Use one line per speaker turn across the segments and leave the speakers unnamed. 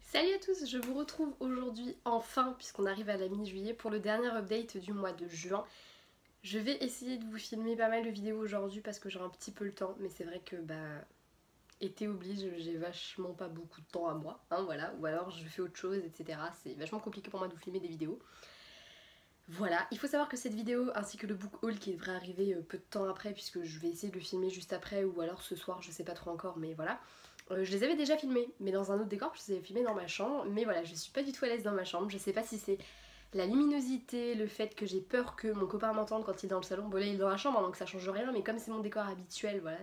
Salut à tous, je vous retrouve aujourd'hui enfin, puisqu'on arrive à la mi-juillet, pour le dernier update du mois de juin. Je vais essayer de vous filmer pas mal de vidéos aujourd'hui parce que j'ai un petit peu le temps, mais c'est vrai que été oblige, j'ai vachement pas beaucoup de temps à moi, hein, voilà, ou alors je fais autre chose, etc. C'est vachement compliqué pour moi de vous filmer des vidéos. Voilà, il faut savoir que cette vidéo ainsi que le book haul qui devrait arriver peu de temps après, puisque je vais essayer de le filmer juste après ou alors ce soir, je sais pas trop encore, mais voilà. Je les avais déjà filmés, mais dans un autre décor, je les avais filmés dans ma chambre, mais voilà, je suis pas du tout à l'aise dans ma chambre, je sais pas si c'est la luminosité, le fait que j'ai peur que mon copain m'entende quand il est dans le salon, bon là il est dans la chambre hein, donc ça change rien, mais comme c'est mon décor habituel, voilà,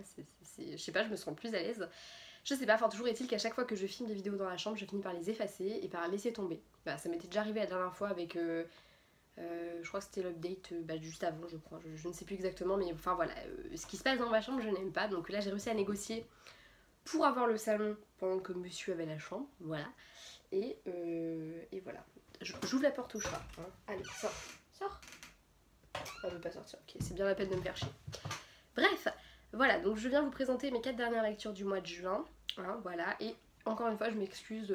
je sais pas, je me sens plus à l'aise. Je sais pas, enfin toujours est-il qu'à chaque fois que je filme des vidéos dans la chambre, je finis par les effacer et par laisser tomber. Bah, ça m'était déjà arrivé la dernière fois avec... je crois que c'était l'update juste avant, je crois, je ne sais plus exactement, mais enfin voilà, ce qui se passe dans ma chambre, je n'aime pas, donc là j'ai réussi à négocier pour avoir le salon pendant que monsieur avait la chambre, voilà, et voilà. J'ouvre la porte au chat, hein. Allez, sors, sors. Elle veut pas sortir, ok, c'est bien la peine de me faire chier. Bref, voilà, donc je viens vous présenter mes 4 dernières lectures du mois de juin, hein, voilà, et encore une fois, je m'excuse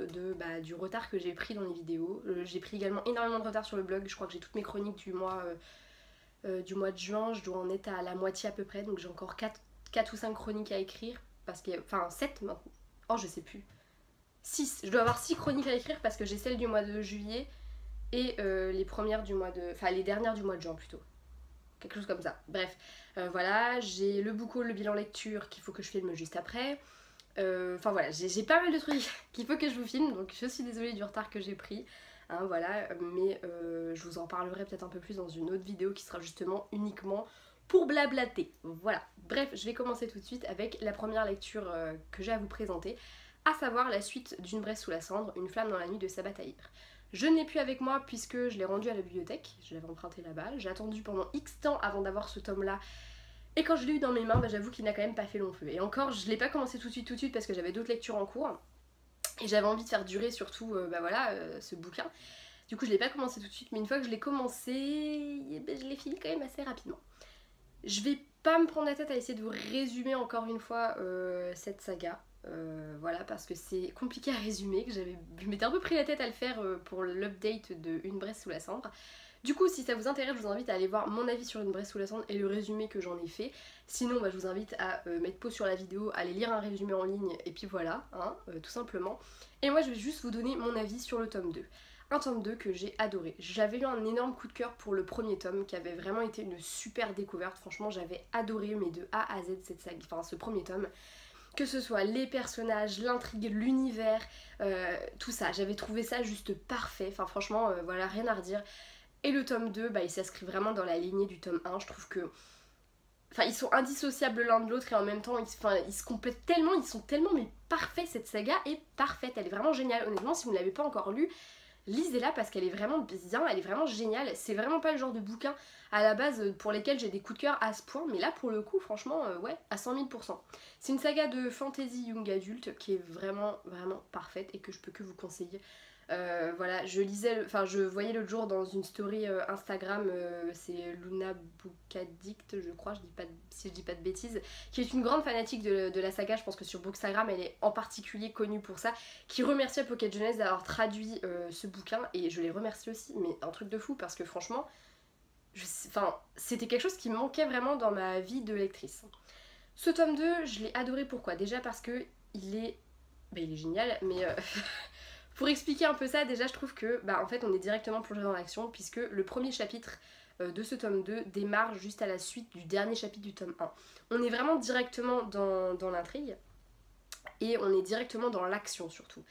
du retard que j'ai pris dans les vidéos. J'ai pris également énormément de retard sur le blog. Je crois que j'ai toutes mes chroniques du mois de juin. Je dois en être à la moitié à peu près. Donc j'ai encore 4 ou 5 chroniques à écrire. Enfin, 7 maintenant. Oh, je sais plus. 6. Je dois avoir 6 chroniques à écrire parce que j'ai celle du mois de juillet et les premières du mois de... Enfin, les dernières du mois de juin plutôt. Quelque chose comme ça. Bref, voilà. J'ai le book haul, le bilan lecture qu'il faut que je filme juste après. Enfin voilà, j'ai pas mal de trucs qu'il faut que je vous filme, donc je suis désolée du retard que j'ai pris, hein, voilà, mais je vous en parlerai peut-être un peu plus dans une autre vidéo qui sera justement uniquement pour blablater, voilà. Bref, je vais commencer tout de suite avec la première lecture que j'ai à vous présenter, à savoir la suite d'Une Braise sous la cendre, Une flamme dans la nuit de Sabaa Tahir. Je ne l'ai plus avec moi puisque je l'ai rendu à la bibliothèque, je l'avais emprunté là-bas, j'ai attendu pendant X temps avant d'avoir ce tome-là. Et quand je l'ai eu dans mes mains, j'avoue qu'il n'a quand même pas fait long feu. Et encore, je l'ai pas commencé tout de suite parce que j'avais d'autres lectures en cours. Et j'avais envie de faire durer surtout ce bouquin. Du coup, je l'ai pas commencé tout de suite, mais une fois que je l'ai commencé, je l'ai fini quand même assez rapidement. Je vais pas me prendre la tête à essayer de vous résumer encore une fois cette saga. Voilà, parce que c'est compliqué à résumer, que je m'étais un peu pris la tête à le faire pour l'update de Une Braise sous la cendre. Du coup, si ça vous intéresse, je vous invite à aller voir mon avis sur Une Braise sous la cendre et le résumé que j'en ai fait. Sinon, je vous invite à mettre pause sur la vidéo, aller lire un résumé en ligne, et puis voilà, hein, tout simplement. Et moi, je vais juste vous donner mon avis sur le tome 2. Un tome 2 que j'ai adoré. J'avais eu un énorme coup de cœur pour le premier tome, qui avait vraiment été une super découverte. Franchement, j'avais adoré, mais de A à Z, cette saga, enfin ce premier tome. Que ce soit les personnages, l'intrigue, l'univers, tout ça. J'avais trouvé ça juste parfait. Enfin, franchement, voilà, rien à redire. Et le tome 2, il s'inscrit vraiment dans la lignée du tome 1. Je trouve que... Enfin, ils sont indissociables l'un de l'autre et en même temps, ils se complètent tellement, ils sont tellement mais parfaits. Cette saga est parfaite, elle est vraiment géniale. Honnêtement, si vous ne l'avez pas encore lue, lisez-la parce qu'elle est vraiment bien, elle est vraiment géniale. C'est vraiment pas le genre de bouquin à la base pour lesquels j'ai des coups de cœur à ce point, mais là pour le coup, franchement, ouais, à 100 000%. C'est une saga de fantasy young adulte qui est vraiment, vraiment parfaite et que je peux que vous conseiller. Voilà, je voyais l'autre jour dans une story Instagram, c'est Luna Bookaddict, je crois, si je dis pas de bêtises, qui est une grande fanatique de la saga. Je pense que sur Bookstagram elle est en particulier connue pour ça, qui remercie Pocket Jeunesse d'avoir traduit ce bouquin, et je les remercie aussi, mais un truc de fou parce que franchement, c'était quelque chose qui me manquait vraiment dans ma vie de lectrice. Ce tome 2, je l'ai adoré, pourquoi? Déjà parce que il est génial, mais pour expliquer un peu ça, déjà je trouve que en fait on est directement plongé dans l'action puisque le premier chapitre de ce tome 2 démarre juste à la suite du dernier chapitre du tome 1. On est vraiment directement dans l'intrigue et on est directement dans l'action surtout.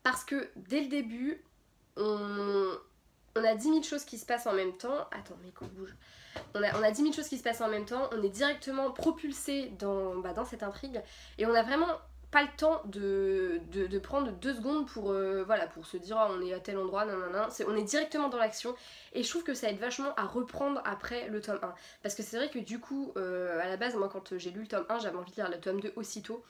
Parce que dès le début, on a 10 000 choses qui se passent en même temps. Attends, mes coups bougent. On a 10 000 choses qui se passent en même temps, on est directement propulsé dans cette intrigue et on a vraiment pas le temps de prendre 2 secondes pour, pour se dire oh, on est à tel endroit, nanana. On est directement dans l'action et je trouve que ça aide vachement à reprendre après le tome 1. Parce que c'est vrai que du coup, à la base, moi quand j'ai lu le tome 1, j'avais envie de lire le tome 2 aussitôt.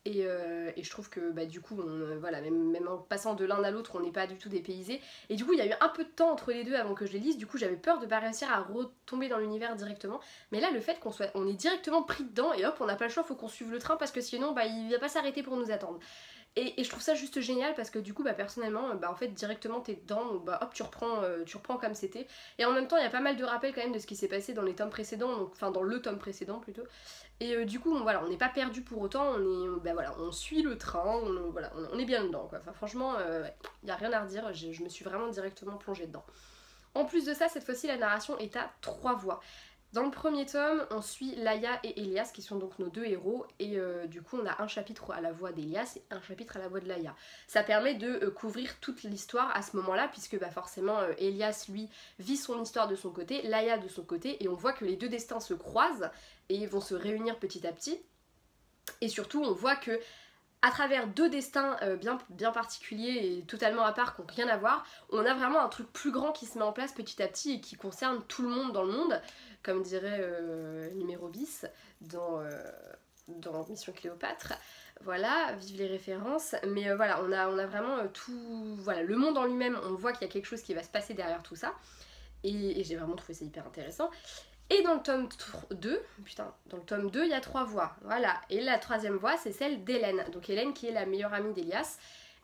Et je trouve que du coup, même en passant de l'un à l'autre, on n'est pas du tout dépaysé. Et du coup, il y a eu un peu de temps entre les deux avant que je les lise. Du coup, j'avais peur de pas réussir à retomber dans l'univers directement. Mais là, le fait on est directement pris dedans et hop, on n'a pas le choix, faut qu'on suive le train parce que sinon, il va pas s'arrêter pour nous attendre. Et je trouve ça juste génial parce que du coup bah personnellement en fait directement t'es dedans, donc bah hop tu reprends comme c'était. Et en même temps il y a pas mal de rappels quand même de ce qui s'est passé dans les tomes précédents, donc, enfin dans le tome précédent plutôt. Et du coup voilà, on n'est pas perdu pour autant, on suit le train, on est bien dedans quoi. Enfin franchement y a rien à redire, je me suis vraiment directement plongée dedans. En plus de ça, cette fois-ci la narration est à 3 voix. Dans le premier tome, on suit Laïa et Elias qui sont donc nos deux héros et du coup on a un chapitre à la voix d'Elias et un chapitre à la voix de Laïa. Ça permet de couvrir toute l'histoire à ce moment-là puisque bah, forcément Elias lui vit son histoire de son côté, Laïa de son côté et on voit que les deux destins se croisent et vont se réunir petit à petit. Et surtout on voit que à travers deux destins bien particuliers et totalement à part qui n'ont rien à voir, on a vraiment un truc plus grand qui se met en place petit à petit et qui concerne tout le monde dans le monde, comme dirait numéro bis dans Mission Cléopâtre. Voilà, vive les références, mais voilà, on a vraiment tout, voilà, le monde en lui-même, on voit qu'il y a quelque chose qui va se passer derrière tout ça, et j'ai vraiment trouvé ça hyper intéressant. Et dans le tome 2, dans le tome 2, il y a 3 voix, voilà. Et la troisième voix, c'est celle d'Hélène. Donc Hélène qui est la meilleure amie d'Elias.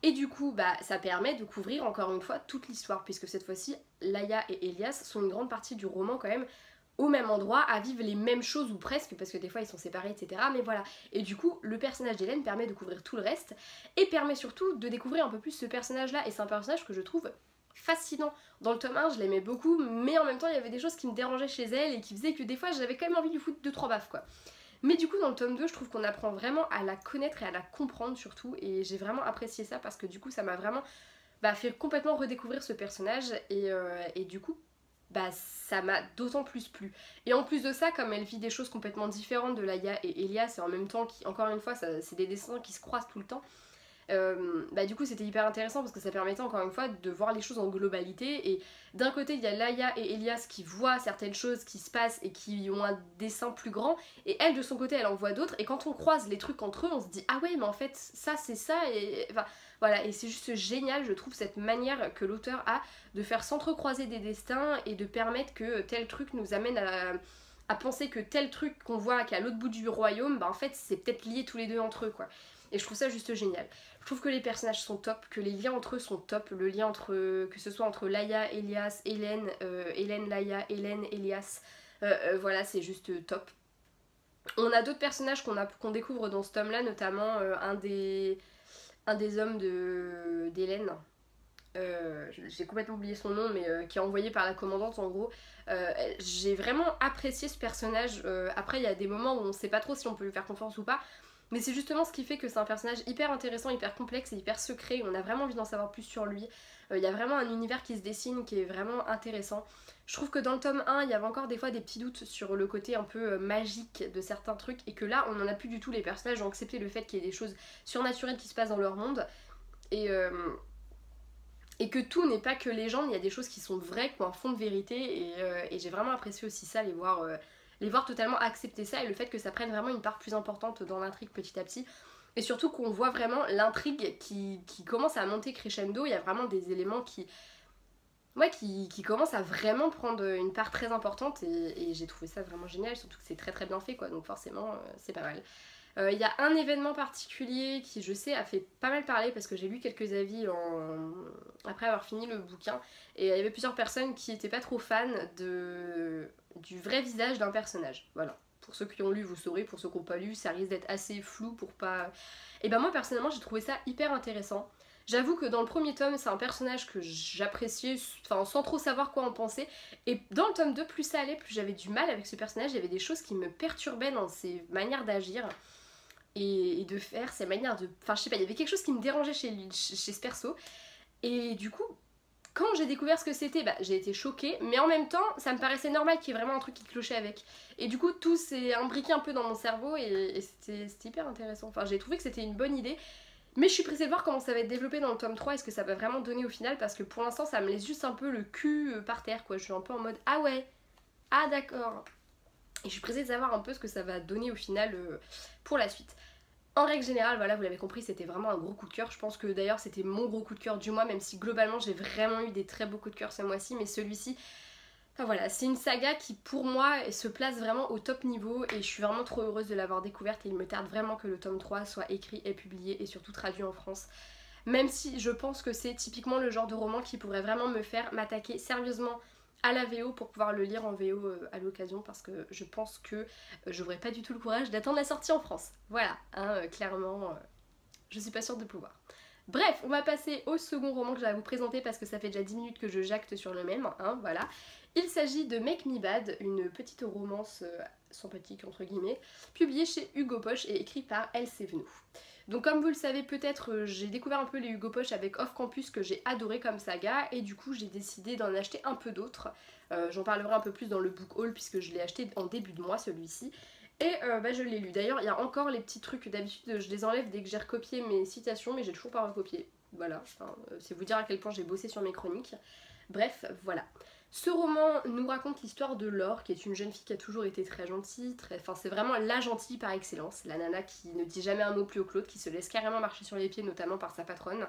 Et du coup, bah, ça permet de couvrir encore une fois toute l'histoire, puisque cette fois-ci, Laïa et Elias sont une grande partie du roman quand même au même endroit, à vivre les mêmes choses ou presque, parce que des fois ils sont séparés, etc. Mais voilà. Et du coup, le personnage d'Hélène permet de couvrir tout le reste, et permet surtout de découvrir un peu plus ce personnage-là. Et c'est un personnage que je trouve fascinant. Dans le tome 1 je l'aimais beaucoup, mais en même temps il y avait des choses qui me dérangeaient chez elle et qui faisaient que des fois j'avais quand même envie de lui foutre 2-3 baffes quoi. Mais du coup dans le tome 2 je trouve qu'on apprend vraiment à la connaître et à la comprendre surtout, et j'ai vraiment apprécié ça parce que du coup ça m'a vraiment fait complètement redécouvrir ce personnage et du coup bah ça m'a d'autant plus plu. Et en plus de ça, comme elle vit des choses complètement différentes de Laïa et Elias et en même temps qui, encore une fois, c'est des destins qui se croisent tout le temps, bah du coup c'était hyper intéressant parce que ça permettait encore une fois de voir les choses en globalité. Et d'un côté il y a Laïa et Elias qui voient certaines choses qui se passent et qui ont un dessin plus grand, et elle de son côté elle en voit d'autres, et quand on croise les trucs entre eux on se dit ah ouais mais en fait ça c'est ça, et enfin voilà. Et c'est juste génial je trouve cette manière que l'auteur a de faire s'entrecroiser des destins et de permettre que tel truc nous amène à penser que tel truc qu'on voit qui est à l'autre bout du royaume, bah en fait c'est peut-être lié tous les deux entre eux quoi. Et je trouve ça juste génial. Je trouve que les personnages sont top, que les liens entre eux sont top. Le lien entre, que ce soit entre Laïa, Elias, Hélène, Hélène, Laïa, Hélène, Elias, voilà, c'est juste top. On a d'autres personnages qu'on découvre dans ce tome-là, notamment un des hommes d'Hélène. J'ai complètement oublié son nom, mais qui est envoyé par la commandante en gros. J'ai vraiment apprécié ce personnage. Après, il y a des moments où on sait pas trop si on peut lui faire confiance ou pas. Mais c'est justement ce qui fait que c'est un personnage hyper intéressant, hyper complexe et hyper secret. On a vraiment envie d'en savoir plus sur lui. Il y a vraiment un univers qui se dessine qui est vraiment intéressant. Je trouve que dans le tome 1, il y avait encore des fois des petits doutes sur le côté un peu magique de certains trucs, et que là, on n'en a plus du tout. Les personnages ont accepté le fait qu'il y ait des choses surnaturelles qui se passent dans leur monde. Et que tout n'est pas que légende, il y a des choses qui sont vraies, qui ont un fond de vérité. Et j'ai vraiment apprécié aussi ça, les voir totalement accepter ça, et le fait que ça prenne vraiment une part plus importante dans l'intrigue petit à petit. Et surtout qu'on voit vraiment l'intrigue qui commence à monter crescendo. Il y a vraiment des éléments qui commencent à vraiment prendre une part très importante, et j'ai trouvé ça vraiment génial, surtout que c'est très très bien fait quoi, donc forcément c'est pas mal. Il y a un événement particulier qui, je sais, a fait pas mal parler parce que j'ai lu quelques avis après avoir fini le bouquin, et il y avait plusieurs personnes qui étaient pas trop fans du vrai visage d'un personnage. Voilà. Pour ceux qui ont lu, vous saurez, pour ceux qui n'ont pas lu, ça risque d'être assez flou pour pas... Et ben moi personnellement j'ai trouvé ça hyper intéressant. J'avoue que dans le premier tome c'est un personnage que j'appréciais, enfin sans trop savoir quoi en penser, et dans le tome 2 plus ça allait, plus j'avais du mal avec ce personnage. Il y avait des choses qui me perturbaient dans ses manières d'agir et de faire, ses manières de... Enfin je sais pas, il y avait quelque chose qui me dérangeait chez ce perso, et du coup quand j'ai découvert ce que c'était, j'ai été choquée, mais en même temps ça me paraissait normal qu'il y ait vraiment un truc qui clochait avec, et du coup tout s'est imbriqué un peu dans mon cerveau, et c'était hyper intéressant. Enfin j'ai trouvé que c'était une bonne idée, mais je suis pressée de voir comment ça va être développé dans le tome 3 et ce que ça va vraiment donner au final, parce que pour l'instant ça me laisse juste un peu le cul par terre quoi. Je suis un peu en mode ah ouais, ah d'accord, et je suis pressée de savoir un peu ce que ça va donner au final pour la suite. En règle générale, voilà, vous l'avez compris, c'était vraiment un gros coup de cœur. Je pense que d'ailleurs c'était mon gros coup de cœur du mois, même si globalement j'ai vraiment eu des très beaux coups de cœur ce mois-ci, mais celui-ci, Enfin voilà, c'est une saga qui pour moi se place vraiment au top niveau et je suis vraiment trop heureuse de l'avoir découverte et il me tarde vraiment que le tome 3 soit écrit et publié et surtout traduit en France. Même si je pense que c'est typiquement le genre de roman qui pourrait vraiment me faire m'attaquer sérieusement à la VO pour pouvoir le lire en VO à l'occasion parce que je pense que j'aurais pas du tout le courage d'attendre la sortie en France. Voilà, hein, clairement, je suis pas sûre de pouvoir. Bref, on va passer au second roman que j'ai à vous présenter parce que ça fait déjà 10 minutes que je jacte sur le même, hein, voilà. Il s'agit de Make Me Bad, une petite romance sympathique entre guillemets, publiée chez Hugo Poche et écrite par Elle Sévenou. Donc comme vous le savez peut-être, j'ai découvert un peu les Hugo Poche avec Off Campus que j'ai adoré comme saga et du coup j'ai décidé d'en acheter un peu d'autres. J'en parlerai un peu plus dans le book haul puisque je l'ai acheté en début de mois celui-ci. Et je l'ai lu. D'ailleurs, il y a encore les petits trucs, d'habitude je les enlève dès que j'ai recopié mes citations, mais j'ai toujours pas recopié. Voilà, enfin, c'est vous dire à quel point j'ai bossé sur mes chroniques. Bref, voilà. Ce roman nous raconte l'histoire de Laure, qui est une jeune fille qui a toujours été très gentille, enfin c'est vraiment la gentille par excellence, la nana qui ne dit jamais un mot plus haut que l'autre, qui se laisse carrément marcher sur les pieds, notamment par sa patronne.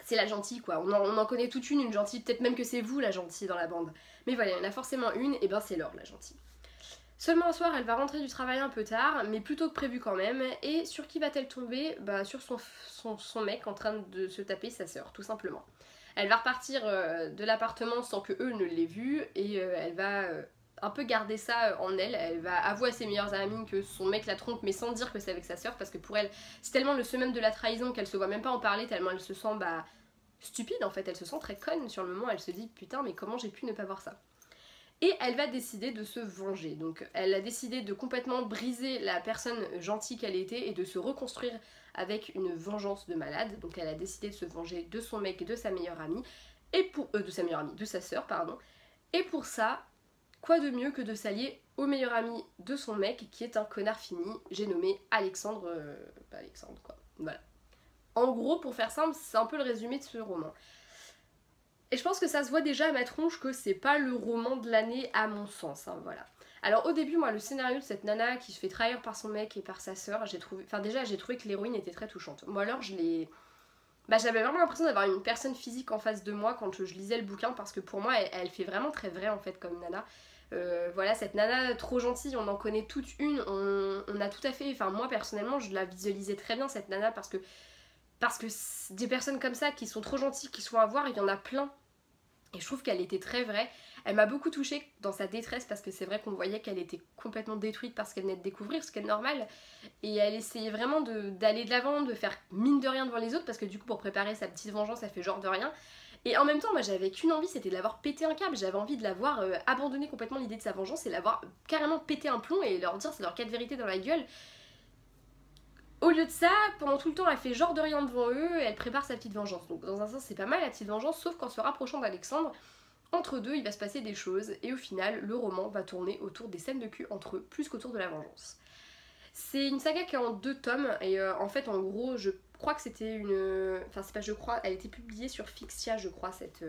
C'est la gentille quoi, on en connaît toute une gentille, peut-être même que c'est vous la gentille dans la bande. Mais voilà, il y en a forcément une, et ben c'est Laure la gentille. Seulement un soir, elle va rentrer du travail un peu tard, mais plus tôt que prévu quand même, et sur qui va-t-elle tomber? Bah sur son mec en train de se taper sa sœur, tout simplement. Elle va repartir de l'appartement sans que eux ne l'aient vu, et elle va un peu garder ça en elle. Elle va avouer à ses meilleures amies que son mec la trompe, mais sans dire que c'est avec sa sœur, parce que pour elle, c'est tellement le summum de la trahison qu'elle se voit même pas en parler, tellement elle se sent stupide en fait, elle se sent très conne sur le moment, elle se dit putain mais comment j'ai pu ne pas voir ça. Et elle va décider de se venger. Donc elle a décidé de complètement briser la personne gentille qu'elle était et de se reconstruire avec une vengeance de malade. Donc elle a décidé de se venger de son mec et de sa meilleure amie. De sa sœur, pardon. Et pour ça, quoi de mieux que de s'allier au meilleur ami de son mec qui est un connard fini. J'ai nommé Alexandre... pas Alexandre quoi. Voilà. En gros, pour faire simple, c'est un peu le résumé de ce roman. Et je pense que ça se voit déjà à ma tronche que c'est pas le roman de l'année à mon sens, hein, voilà. Alors au début, moi, le scénario de cette nana qui se fait trahir par son mec et par sa sœur, j'ai trouvé que l'héroïne était très touchante. Moi alors, j'avais vraiment l'impression d'avoir une personne physique en face de moi quand je lisais le bouquin parce que pour moi, elle fait vraiment très vrai en fait comme nana. Voilà, cette nana trop gentille, on en connaît toute une, on a tout à fait... Enfin, moi personnellement, je la visualisais très bien cette nana parce que des personnes comme ça qui sont trop gentilles, qui sont à voir, il y en a plein. Et je trouve qu'elle était très vraie. Elle m'a beaucoup touchée dans sa détresse parce que c'est vrai qu'on voyait qu'elle était complètement détruite parce qu'elle venait de découvrir, ce qui est normal. Et elle essayait vraiment d'aller de l'avant, de faire mine de rien devant les autres parce que du coup pour préparer sa petite vengeance, elle fait genre de rien. Et en même temps, moi j'avais qu'une envie, c'était de l'avoir pété un câble. J'avais envie de l'avoir abandonné complètement l'idée de sa vengeance et l'avoir carrément pété un plomb et leur dire c'est leur cas de vérité dans la gueule. Au lieu de ça, pendant tout le temps, elle fait genre de rien devant eux et elle prépare sa petite vengeance. Donc dans un sens, c'est pas mal la petite vengeance, sauf qu'en se rapprochant d'Alexandre, entre deux, il va se passer des choses et au final, le roman va tourner autour des scènes de cul entre eux, plus qu'autour de la vengeance. C'est une saga qui est en 2 tomes et en fait, en gros, je crois que c'était une... Enfin, c'est pas je crois, elle a été publiée sur Fixia, je crois, cette...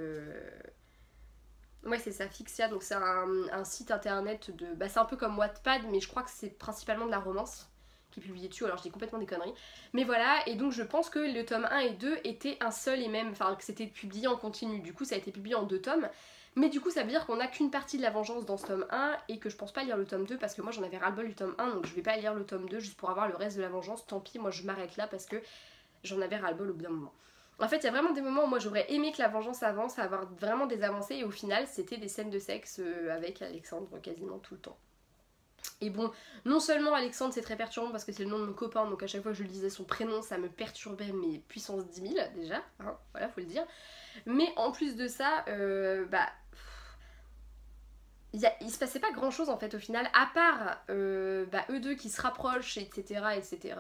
Ouais, c'est ça, Fixia, donc c'est un site internet de... Bah, c'est un peu comme Wattpad, mais je crois que c'est principalement de la romance qui est publié dessus, alors je dis complètement des conneries. Mais voilà, et donc je pense que le tome 1 et 2 étaient un seul et même, enfin que c'était publié en continu, du coup ça a été publié en 2 tomes. Mais du coup ça veut dire qu'on a qu'une partie de la vengeance dans ce tome 1 et que je pense pas lire le tome 2 parce que moi j'en avais ras-le-bol du tome 1 donc je vais pas lire le tome 2 juste pour avoir le reste de la vengeance, tant pis, moi je m'arrête là parce que j'en avais ras-le-bol au bout d'un moment. En fait, il y a vraiment des moments où moi j'aurais aimé que la vengeance avance, avoir vraiment des avancées et au final c'était des scènes de sexe avec Alexandre quasiment tout le temps. Et bon, non seulement Alexandre c'est très perturbant parce que c'est le nom de mon copain, donc à chaque fois que je lui disais son prénom ça me perturbait mais puissance 10 000 déjà, hein, voilà faut le dire. Mais en plus de ça, il se passait pas grand chose en fait au final, à part eux deux qui se rapprochent, etc. etc.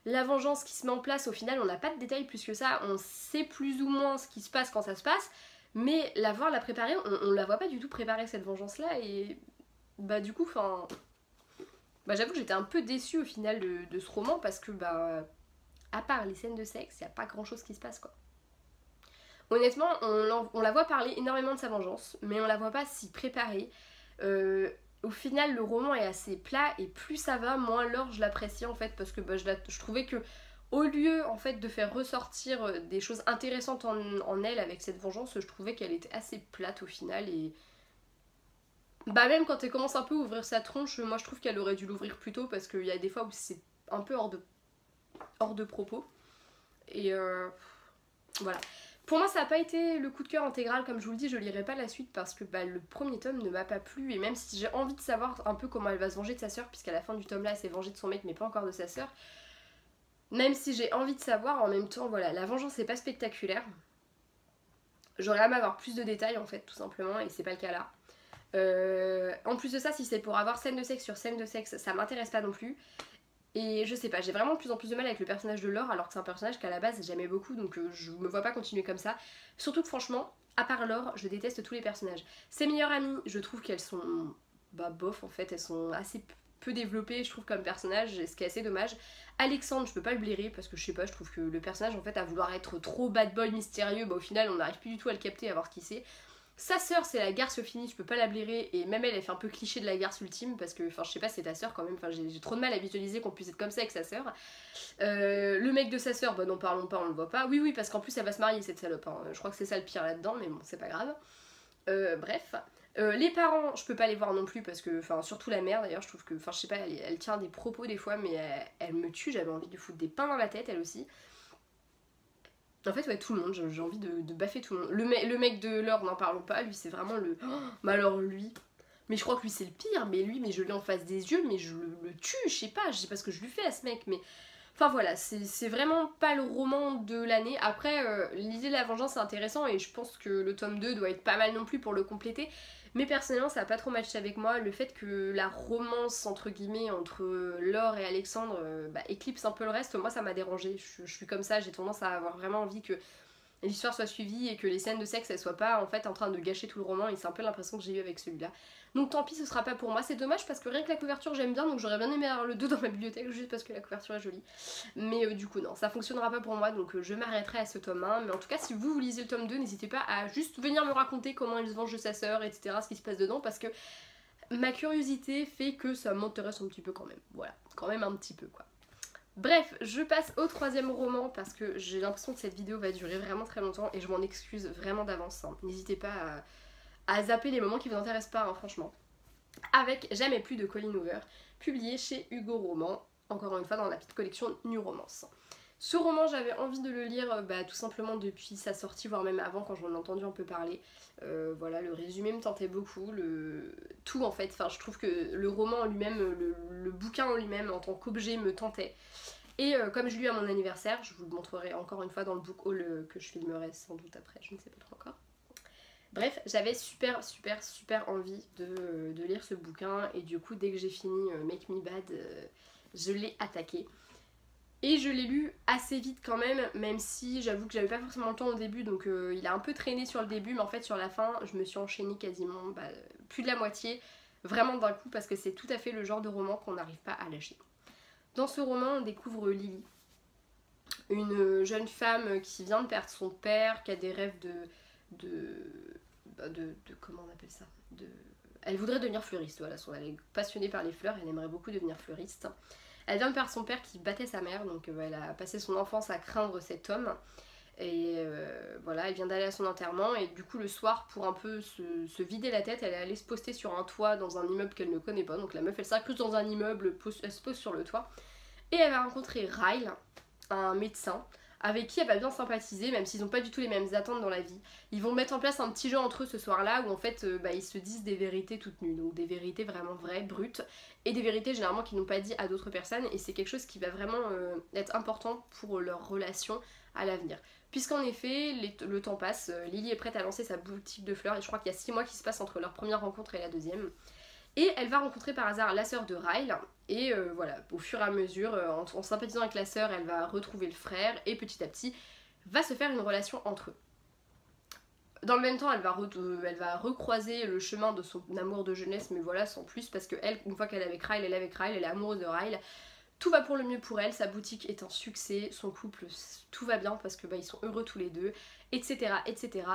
La vengeance qui se met en place, au final on n'a pas de détails plus que ça, on sait plus ou moins ce qui se passe quand ça se passe, mais la préparer, on la voit pas du tout préparer cette vengeance là et... Bah du coup, enfin... j'avoue que j'étais un peu déçue au final de ce roman parce que à part les scènes de sexe, il n'y a pas grand chose qui se passe quoi. Honnêtement, on la voit parler énormément de sa vengeance, mais on la voit pas s'y préparer. Au final, le roman est assez plat et plus ça va, moins alors je l'apprécie en fait parce que je trouvais que Au lieu en fait de faire ressortir des choses intéressantes en elle avec cette vengeance, je trouvais qu'elle était assez plate au final et bah même quand elle commence un peu à ouvrir sa tronche, moi je trouve qu'elle aurait dû l'ouvrir plus tôt parce qu'il y a des fois où c'est un peu hors de propos. Et voilà. Pour moi ça n'a pas été le coup de cœur intégral, comme je vous le dis, je lirai pas la suite parce que bah, le premier tome ne m'a pas plu et même si j'ai envie de savoir un peu comment elle va se venger de sa sœur, puisqu'à la fin du tome là elle s'est vengée de son mec mais pas encore de sa sœur, même si j'ai envie de savoir, en même temps voilà, la vengeance n'est pas spectaculaire. J'aurais aimé avoir plus de détails en fait tout simplement et c'est pas le cas là. En plus de ça, si c'est pour avoir scène de sexe sur scène de sexe, ça m'intéresse pas non plus. Et je sais pas, j'ai vraiment de plus en plus de mal avec le personnage de Laure, alors que c'est un personnage qu'à la base j'aimais beaucoup, donc je me vois pas continuer comme ça. Surtout que franchement, à part Laure, je déteste tous les personnages. Ses meilleures amies, je trouve qu'elles sont bah bof en fait, elles sont assez peu développées, je trouve, comme personnage, ce qui est assez dommage. Alexandre, je peux pas le blairer parce que je sais pas, je trouve que le personnage en fait à vouloir être trop bad boy mystérieux, bah au final on n'arrive plus du tout à le capter, à voir qui c'est. Sa sœur, c'est la garce finie, je peux pas la blairer, et même elle, elle fait un peu cliché de la garce ultime, parce que, enfin, je sais pas, c'est ta sœur quand même, enfin, j'ai trop de mal à visualiser qu'on puisse être comme ça avec sa sœur. Le mec de sa sœur, bah n'en parlons pas, on le voit pas. Oui, oui, parce qu'en plus elle va se marier cette salope, hein. Je crois que c'est ça le pire là-dedans, mais bon, c'est pas grave. Bref. Les parents, je peux pas les voir non plus, parce que, enfin, surtout la mère d'ailleurs, je trouve que, enfin, je sais pas, elle tient des propos des fois, mais elle me tue, j'avais envie de foutre des pains dans la tête, elle aussi. En fait, ouais, tout le monde, j'ai envie de baffer tout le monde. Le mec de Laure, n'en parlons pas, lui c'est vraiment le. Oh, mais alors lui. Mais je crois que lui c'est le pire, mais lui, mais je l'ai en face des yeux, mais je le tue, je sais pas ce que je lui fais à ce mec, mais. Enfin voilà, c'est vraiment pas le roman de l'année. Après, l'idée de la vengeance est intéressant et je pense que le tome 2 doit être pas mal non plus pour le compléter. Mais personnellement, ça a pas trop matché avec moi. Le fait que la romance, entre guillemets, entre Laure et Alexandre bah, éclipse un peu le reste, moi ça m'a dérangé. Je suis comme ça, j'ai tendance à avoir vraiment envie que l'histoire soit suivie et que les scènes de sexe elles soient pas en fait en train de gâcher tout le roman, et c'est un peu l'impression que j'ai eu avec celui-là. Donc tant pis, ce sera pas pour moi, c'est dommage parce que rien que la couverture j'aime bien, donc j'aurais bien aimé avoir le 2 dans ma bibliothèque juste parce que la couverture est jolie. Mais du coup non, ça fonctionnera pas pour moi, donc je m'arrêterai à ce tome 1. Mais en tout cas, si vous lisez le tome 2, n'hésitez pas à juste venir me raconter comment il se venge de sa sœur, etc., ce qui se passe dedans, parce que ma curiosité fait que ça m'intéresse un petit peu quand même. Voilà, quand même un petit peu quoi. Bref, je passe au troisième roman parce que j'ai l'impression que cette vidéo va durer vraiment très longtemps et je m'en excuse vraiment d'avance, hein. N'hésitez pas à zapper les moments qui vous intéressent pas, hein, franchement. Avec Jamais plus de Colleen Hoover, publié chez Hugo Roman, encore une fois dans la petite collection New Romance. Ce roman, j'avais envie de le lire bah, tout simplement depuis sa sortie, voire même avant quand j'en ai entendu un peu parler. Voilà, le résumé me tentait beaucoup, tout en fait. Enfin, je trouve que le roman en lui-même, le bouquin en lui-même en tant qu'objet me tentait. Et comme je l'ai eu à mon anniversaire, je vous le montrerai encore une fois dans le book haul que je filmerai sans doute après, je ne sais pas trop encore. Bref, j'avais super envie de lire ce bouquin et du coup dès que j'ai fini Make Me Bad, je l'ai attaqué. Et je l'ai lu assez vite quand même, même si j'avoue que j'avais pas forcément le temps au début, donc il a un peu traîné sur le début, mais en fait sur la fin je me suis enchaînée quasiment plus de la moitié, vraiment d'un coup, parce que c'est tout à fait le genre de roman qu'on n'arrive pas à lâcher. Dans ce roman, on découvre Lily, une jeune femme qui vient de perdre son père, qui a des rêves comment on appelle ça, elle voudrait devenir fleuriste, voilà, elle est passionnée par les fleurs, elle aimerait beaucoup devenir fleuriste. Elle vient de perdre son père qui battait sa mère, donc elle a passé son enfance à craindre cet homme. Et voilà, elle vient d'aller à son enterrement et du coup le soir, pour un peu se vider la tête, elle est allée se poster sur un toit dans un immeuble qu'elle ne connaît pas. Donc la meuf elle s'incruste dans un immeuble, elle se pose sur le toit et elle va rencontrer Ryle, un médecin avec qui elle va bien sympathiser, même s'ils n'ont pas du tout les mêmes attentes dans la vie. Ils vont mettre en place un petit jeu entre eux ce soir-là où en fait ils se disent des vérités toutes nues, donc des vérités vraiment vraies, brutes, et des vérités généralement qu'ils n'ont pas dit à d'autres personnes, et c'est quelque chose qui va vraiment être important pour leur relation à l'avenir. Puisqu'en effet, le temps passe, Lily est prête à lancer sa boutique de fleurs, et je crois qu'il y a 6 mois qui se passent entre leur première rencontre et la deuxième. Et elle va rencontrer par hasard la sœur de Ryle, et voilà, au fur et à mesure, en sympathisant avec la sœur, elle va retrouver le frère, et petit à petit, va se faire une relation entre eux. Dans le même temps, elle va recroiser le chemin de son amour de jeunesse, mais voilà, sans plus, parce que elle, une fois qu'elle est avec Ryle, elle est amoureuse de Ryle. Tout va pour le mieux pour elle, sa boutique est un succès, son couple, tout va bien parce que ils sont heureux tous les deux, etc., etc.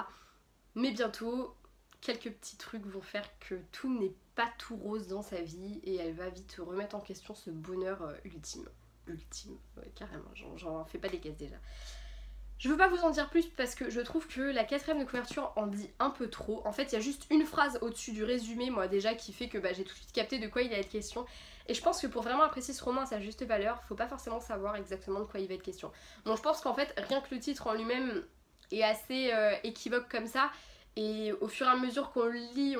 Mais bientôt, quelques petits trucs vont faire que tout n'est pas tout rose dans sa vie et elle va vite remettre en question ce bonheur ultime. ultime, ouais, carrément, j'en fais pas des caisses déjà. Je veux pas vous en dire plus parce que je trouve que la 4ème de couverture en dit un peu trop. En fait, il y a juste une phrase au-dessus du résumé, moi déjà, qui fait que j'ai tout de suite capté de quoi il va être question. Et je pense que pour vraiment apprécier ce roman à sa juste valeur, faut pas forcément savoir exactement de quoi il va être question. Donc je pense qu'en fait, rien que le titre en lui-même est assez équivoque comme ça. Et au fur et à mesure qu'on le lit,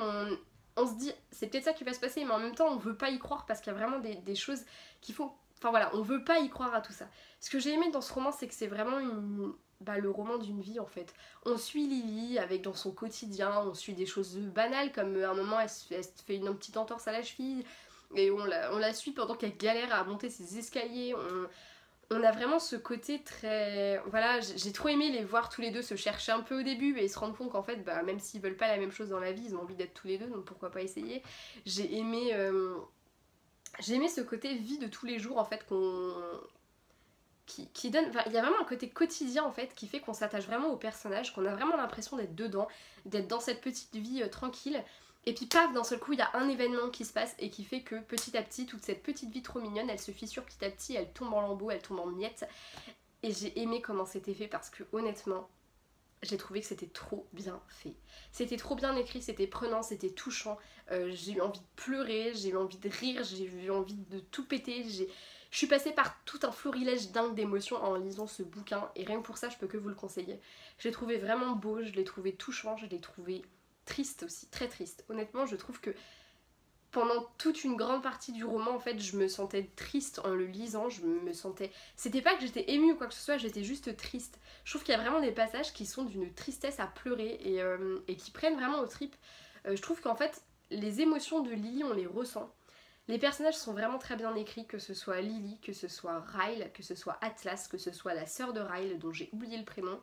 on se dit c'est peut-être ça qui va se passer, mais en même temps on veut pas y croire parce qu'il y a vraiment des choses qu'il faut... Enfin voilà, on veut pas y croire à tout ça. Ce que j'ai aimé dans ce roman, c'est que c'est vraiment le roman d'une vie en fait. On suit Lily avec dans son quotidien, on suit des choses banales comme à un moment elle se fait une petite entorse à la cheville et on la suit pendant qu'elle galère à monter ses escaliers. On a vraiment ce côté très... Voilà, j'ai trop aimé les voir tous les deux se chercher un peu au début et se rendre compte qu'en fait, même s'ils veulent pas la même chose dans la vie, ils ont envie d'être tous les deux, donc pourquoi pas essayer. J'ai aimé ce côté vie de tous les jours en fait qui donne... Enfin, il y a vraiment un côté quotidien en fait qui fait qu'on s'attache vraiment au personnage, qu'on a vraiment l'impression d'être dedans, d'être dans cette petite vie tranquille. Et puis paf, d'un seul coup, il y a un événement qui se passe et qui fait que petit à petit, toute cette petite vie trop mignonne, elle se fissure petit à petit, elle tombe en lambeaux, elle tombe en miettes. Et j'ai aimé comment c'était fait parce que honnêtement, j'ai trouvé que c'était trop bien fait. C'était trop bien écrit, c'était prenant, c'était touchant. J'ai eu envie de pleurer, j'ai eu envie de rire, j'ai eu envie de tout péter. Je suis passée par tout un florilège dingue d'émotions en lisant ce bouquin et rien que pour ça, je peux que vous le conseiller. Je l'ai trouvé vraiment beau, je l'ai trouvé touchant, je l'ai trouvé triste aussi, très triste. Honnêtement, je trouve que pendant toute une grande partie du roman, en fait, je me sentais triste en le lisant, je me sentais... C'était pas que j'étais émue ou quoi que ce soit, j'étais juste triste. Je trouve qu'il y a vraiment des passages qui sont d'une tristesse à pleurer et qui prennent vraiment aux tripes. Je trouve qu'en fait, les émotions de Lily, on les ressent. Les personnages sont vraiment très bien écrits, que ce soit Lily, que ce soit Ryle, que ce soit Atlas, que ce soit la sœur de Ryle, dont j'ai oublié le prénom.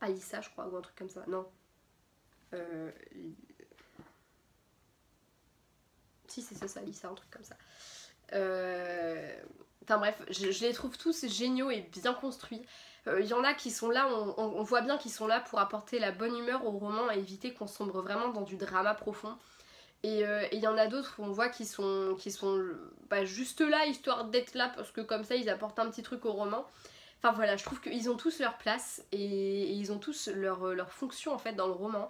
Alyssa, je crois, ou un truc comme ça. Non. Si, c'est ça, Alyssa, un truc comme ça. Enfin bref, je les trouve tous géniaux et bien construits. Il y en a qui sont là, on voit bien qu'ils sont là pour apporter la bonne humeur au roman et éviter qu'on sombre vraiment dans du drama profond. Et il y en a d'autres où on voit qu'ils sont juste là, histoire d'être là, parce que comme ça ils apportent un petit truc au roman. Enfin voilà, je trouve qu'ils ont tous leur place et ils ont tous leur fonction en fait dans le roman.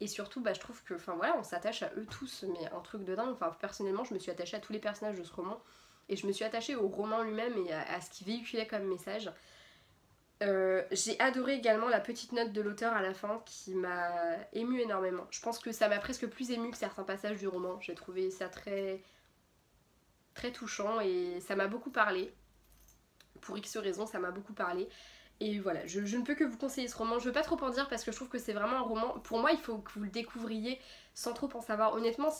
Et surtout, je trouve que, on s'attache à eux tous, mais un truc de dingue. Enfin, personnellement, je me suis attachée à tous les personnages de ce roman. Et je me suis attachée au roman lui-même et à ce qu'il véhiculait comme message. J'ai adoré également la petite note de l'auteur à la fin qui m'a émue énormément. Je pense que ça m'a presque plus émue que certains passages du roman. J'ai trouvé ça très, très touchant et ça m'a beaucoup parlé. Pour X raisons, ça m'a beaucoup parlé. Et voilà, je ne peux que vous conseiller ce roman. Je veux pas trop en dire parce que je trouve que c'est vraiment un roman... Pour moi, il faut que vous le découvriez sans trop en savoir. Honnêtement,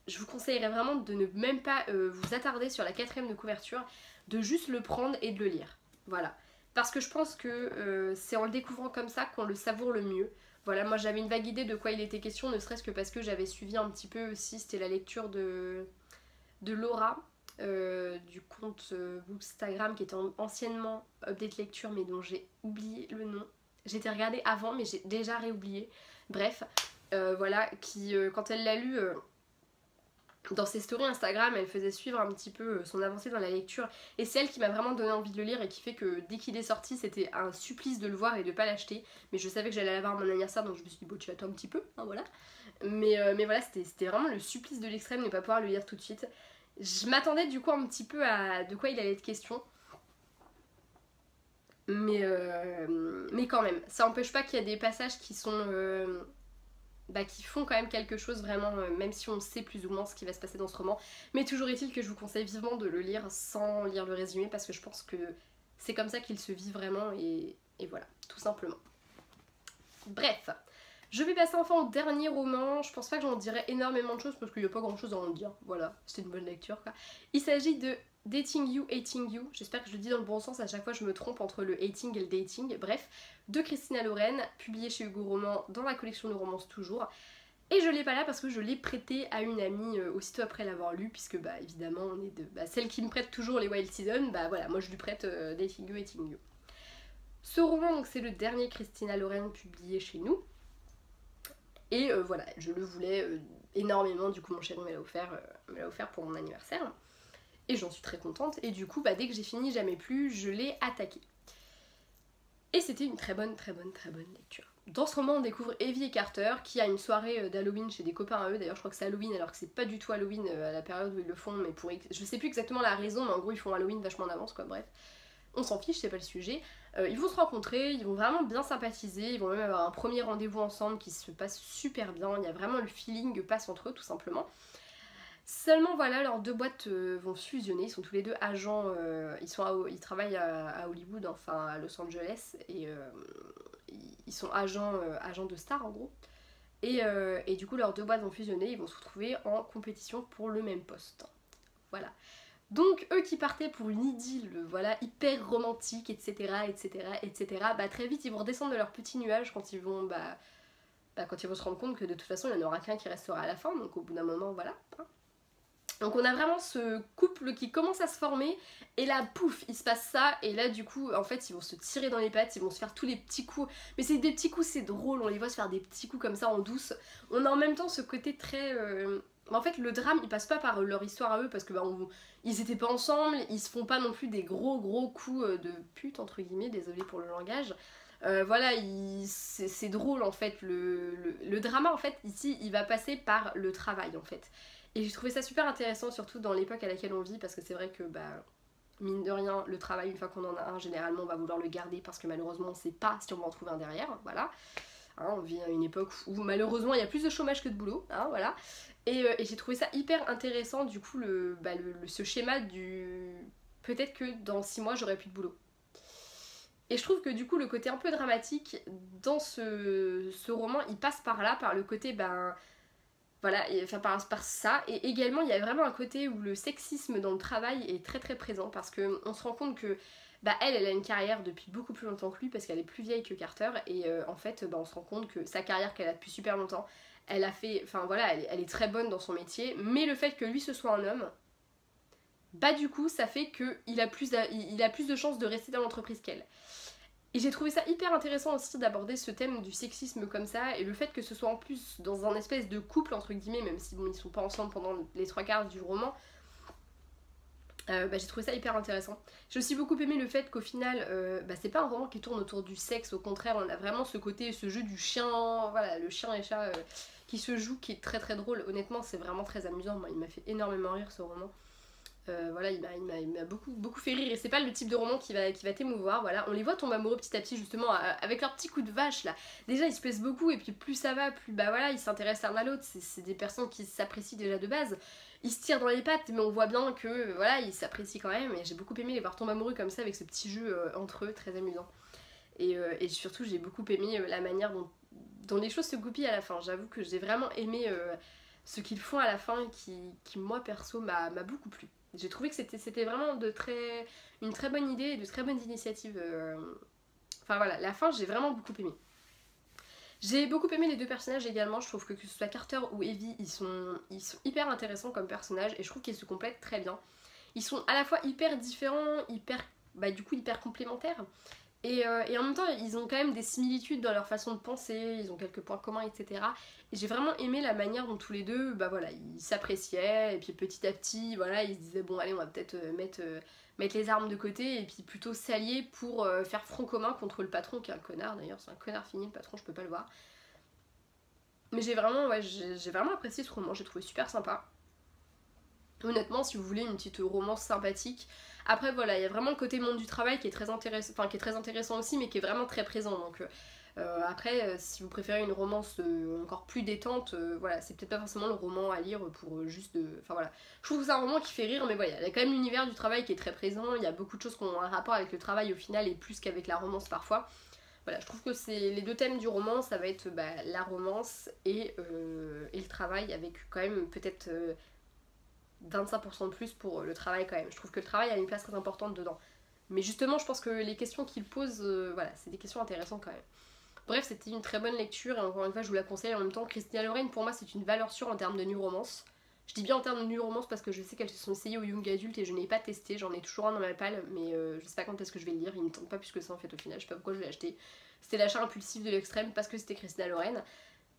je vous conseillerais vraiment de ne même pas vous attarder sur la 4ème de couverture, de juste le prendre et de le lire. Voilà. Parce que je pense que c'est en le découvrant comme ça qu'on le savoure le mieux. Voilà, moi j'avais une vague idée de quoi il était question, ne serait-ce que parce que j'avais suivi un petit peu aussi, c'était la lecture de Laura, du compte Bookstagram qui était anciennement Update Lecture mais dont j'ai oublié le nom. J'étais regardée avant mais j'ai déjà réoublié. Bref, voilà, qui quand elle l'a lu dans ses stories Instagram, elle faisait suivre un petit peu son avancée dans la lecture et c'est elle qui m'a vraiment donné envie de le lire et qui fait que dès qu'il est sorti c'était un supplice de le voir et de pas l'acheter, mais je savais que j'allais l'avoir à mon anniversaire donc je me suis dit bon tu attends un petit peu, hein, voilà. Mais voilà, c'était vraiment le supplice de l'extrême de ne pas pouvoir le lire tout de suite. Je m'attendais du coup un petit peu à de quoi il allait être question. Mais quand même, ça n'empêche pas qu'il y a des passages qui sont... qui font quand même quelque chose vraiment, même si on sait plus ou moins ce qui va se passer dans ce roman. Mais toujours est-il que je vous conseille vivement de le lire sans lire le résumé parce que je pense que c'est comme ça qu'il se vit vraiment et voilà, tout simplement. Bref, je vais passer enfin au dernier roman. Je pense pas que j'en dirai énormément de choses parce qu'il n'y a pas grand chose à en dire. Voilà, c'était une bonne lecture quoi. Il s'agit de Dating You, Hating You. J'espère que je le dis dans le bon sens, à chaque fois je me trompe entre le hating et le dating. Bref, de Christina Lauren, publié chez Hugo Roman dans la collection de romances toujours. Et je l'ai pas là parce que je l'ai prêté à une amie aussitôt après l'avoir lu, puisque évidemment on est de celle qui me prête toujours les Wild Season, voilà, moi je lui prête Dating You, Hating You. Ce roman donc c'est le dernier Christina Lauren publié chez nous. Et voilà, je le voulais énormément, du coup mon chéri me l'a offert pour mon anniversaire. Et j'en suis très contente, et du coup bah, dès que j'ai fini Jamais plus, je l'ai attaqué. Et c'était une très bonne lecture. Dans ce roman, on découvre Evie et Carter qui a une soirée d'Halloween chez des copains à eux. D'ailleurs, je crois que c'est Halloween alors que c'est pas du tout Halloween à la période où ils le font, mais je sais plus exactement la raison, mais en gros, ils font Halloween vachement en avance, quoi. Bref, on s'en fiche, c'est pas le sujet. Ils vont se rencontrer, ils vont vraiment bien sympathiser, ils vont même avoir un premier rendez-vous ensemble qui se passe super bien. Il y a vraiment le feeling passe entre eux, tout simplement. Seulement voilà, leurs deux boîtes vont fusionner, ils sont tous les deux agents, ils travaillent à Hollywood, enfin à Los Angeles, et ils sont agents de stars en gros. Et du coup leurs deux boîtes vont fusionner, ils vont se retrouver en compétition pour le même poste. Voilà. Donc eux qui partaient pour une idylle, voilà, hyper romantique, etc., bah très vite ils vont redescendre de leur petit nuage quand ils vont, quand ils vont se rendre compte que de toute façon il n'y en aura qu'un qui restera à la fin, donc au bout d'un moment, voilà. Donc on a vraiment ce couple qui commence à se former, et là pouf, il se passe ça, et là du coup en fait ils vont se tirer dans les pattes, ils vont se faire tous les petits coups, mais c'est des petits coups, c'est drôle, on les voit se faire des petits coups comme ça en douce. On a en même temps ce côté très... En fait le drame il passe pas par leur histoire à eux, parce que ils étaient pas ensemble, ils se font pas non plus des gros coups de pute entre guillemets, désolé pour le langage. Voilà, c'est drôle en fait, le drama en fait ici il va passer par le travail en fait. Et j'ai trouvé ça super intéressant, surtout dans l'époque à laquelle on vit, parce que c'est vrai que, mine de rien, le travail, une fois qu'on en a un, généralement on va vouloir le garder, parce que malheureusement on sait pas si on va en trouver un derrière, voilà. Hein, on vit à une époque où malheureusement il y a plus de chômage que de boulot, hein, voilà. Et j'ai trouvé ça hyper intéressant, du coup, ce schéma du... Peut-être que dans 6 mois j'aurai plus de boulot. Et je trouve que du coup le côté un peu dramatique dans ce roman, il passe par là, par le côté, voilà, enfin par ça, et également il y a vraiment un côté où le sexisme dans le travail est très présent, parce qu'on se rend compte que elle a une carrière depuis beaucoup plus longtemps que lui, parce qu'elle est plus vieille que Carter, et en fait on se rend compte que sa carrière qu'elle a depuis super longtemps, elle a fait, enfin voilà, elle est très bonne dans son métier, mais le fait que lui ce soit un homme, du coup ça fait qu'il a plus de chances de rester dans l'entreprise qu'elle. Et j'ai trouvé ça hyper intéressant aussi d'aborder ce thème du sexisme comme ça, et le fait que ce soit en plus dans un espèce de couple entre guillemets, même si bon, ils sont pas ensemble pendant les 3/4 du roman. J'ai trouvé ça hyper intéressant. J'ai aussi beaucoup aimé le fait qu'au final, c'est pas un roman qui tourne autour du sexe, au contraire, on a vraiment ce côté, ce jeu du chien, voilà, le chien et chat qui se joue, qui est très drôle. Honnêtement, c'est vraiment très amusant. Moi, il m'a fait énormément rire ce roman. Voilà, il m'a beaucoup fait rire, et c'est pas le type de roman qui va t'émouvoir. Voilà, on les voit tomber amoureux petit à petit, justement, avec leur petit coup de vache là. Déjà ils se plaisent beaucoup, et puis plus ça va, plus voilà, ils s'intéressent l'un à l'autre. C'est des personnes qui s'apprécient déjà de base. Ils se tirent dans les pattes, mais on voit bien que voilà, ils s'apprécient quand même, et j'ai beaucoup aimé les voir tomber amoureux comme ça, avec ce petit jeu entre eux, très amusant. Et surtout j'ai beaucoup aimé la manière dont les choses se goupillent à la fin. J'avoue que j'ai vraiment aimé ce qu'ils font à la fin, qui moi perso m'a beaucoup plu. J'ai trouvé que c'était vraiment une très bonne idée et de très bonnes initiatives. Enfin voilà, la fin j'ai vraiment beaucoup aimé. J'ai beaucoup aimé les deux personnages également. Je trouve que ce soit Carter ou Evie, ils sont hyper intéressants comme personnages, et je trouve qu'ils se complètent très bien. Ils sont à la fois hyper différents, du coup hyper complémentaires. Et en même temps, ils ont quand même des similitudes dans leur façon de penser, ils ont quelques points communs, etc. Et j'ai vraiment aimé la manière dont tous les deux, voilà, ils s'appréciaient, et puis petit à petit, voilà, ils se disaient, bon allez, on va peut-être mettre les armes de côté, et puis plutôt s'allier pour faire front commun contre le patron, qui est un connard d'ailleurs, c'est un connard fini le patron, je peux pas le voir. Mais j'ai vraiment apprécié ce roman, j'ai trouvé super sympa. Honnêtement, si vous voulez une petite romance sympathique. Après voilà, il y a vraiment le côté monde du travail qui est très intéressant aussi, mais qui est vraiment très présent. Donc après, si vous préférez une romance encore plus détente, voilà, c'est peut-être pas forcément le roman à lire pour juste de... Enfin voilà, je trouve que c'est un roman qui fait rire, mais voilà, il y a quand même l'univers du travail qui est très présent, il y a beaucoup de choses qui ont un rapport avec le travail au final, et plus qu'avec la romance parfois. Voilà, je trouve que c'est les deux thèmes du roman, ça va être la romance et le travail, avec quand même peut-être 25% de plus pour le travail quand même. Je trouve que le travail a une place très importante dedans. Mais justement, je pense que les questions qu'il pose, voilà, c'est des questions intéressantes quand même. Bref, c'était une très bonne lecture, et encore une fois, je vous la conseille. En même temps, Christina Loren, pour moi, c'est une valeur sûre en termes de new romance. Je dis bien en termes de new romance parce que je sais qu'elles se sont essayées au young adulte et je n'ai pas testé. J'en ai toujours un dans ma palle, mais je sais pas quand est-ce que je vais le lire. Il me tente pas plus que ça en fait au final. Je sais pas pourquoi je l'ai acheté. C'était l'achat impulsif de l'extrême parce que c'était Christina Loren.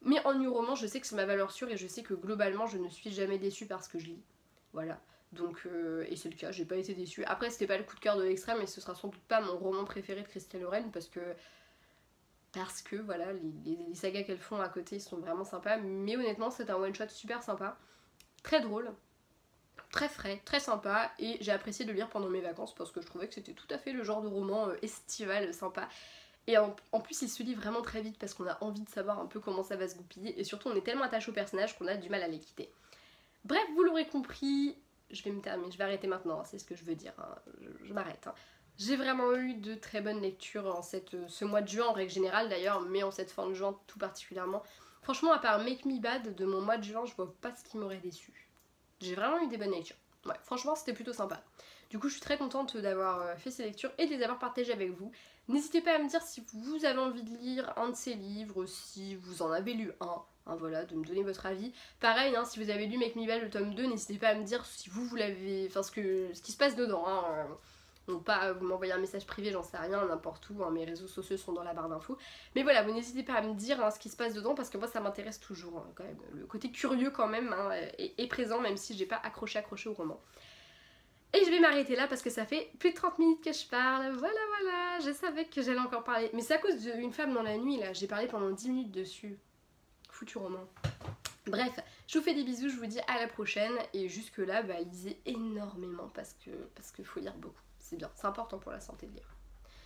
Mais en new romance, je sais que c'est ma valeur sûre, et je sais que globalement, je ne suis jamais déçue par ce que je lis. Voilà. Donc, et c'est le cas, j'ai pas été déçue. Après, c'était pas le coup de cœur de l'extrême, et ce sera sans doute pas mon roman préféré de Christiane Lorraine, parce que voilà, les sagas qu'elles font à côté sont vraiment sympas. Mais honnêtement, c'est un one shot super sympa, très drôle, très frais, très sympa, et j'ai apprécié de le lire pendant mes vacances parce que je trouvais que c'était tout à fait le genre de roman estival sympa. Et en plus il se lit vraiment très vite parce qu'on a envie de savoir un peu comment ça va se goupiller, et surtout on est tellement attaché au personnage qu'on a du mal à les quitter. Bref, vous l'aurez compris, je vais arrêter maintenant, c'est ce que je veux dire, hein. Je m'arrête. Hein. J'ai vraiment eu de très bonnes lectures en ce mois de juin en règle générale d'ailleurs, mais en cette fin de juin tout particulièrement. Franchement, à part Make Me Bad de mon mois de juin, je vois pas ce qui m'aurait déçu. J'ai vraiment eu des bonnes lectures. Ouais, franchement, c'était plutôt sympa. Du coup, je suis très contente d'avoir fait ces lectures et de les avoir partagées avec vous. N'hésitez pas à me dire si vous avez envie de lire un de ces livres, si vous en avez lu un. Hein, voilà, de me donner votre avis. Pareil, hein, si vous avez lu Make Me Bad le tome 2, n'hésitez pas à me dire si vous l'avez. Enfin, ce qui se passe dedans. Hein, donc pas vous m'envoyer un message privé, j'en sais rien, n'importe où, hein, mes réseaux sociaux sont dans la barre d'infos. Mais voilà, vous n'hésitez pas à me dire hein, ce qui se passe dedans, parce que moi ça m'intéresse toujours, hein, quand même. Le côté curieux quand même hein, est présent, même si j'ai pas accroché au roman. Et je vais m'arrêter là parce que ça fait plus de 30 minutes que je parle, voilà, je savais que j'allais encore parler. Mais c'est à cause d'une femme dans la nuit là, j'ai parlé pendant 10 minutes dessus. Foutu roman. Bref, je vous fais des bisous, je vous dis à la prochaine, et jusque là, bah, lisez énormément parce que faut lire beaucoup. C'est bien, c'est important pour la santé de lire.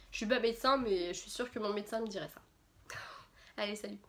Je suis pas médecin, mais je suis sûre que mon médecin me dirait ça. Allez, salut!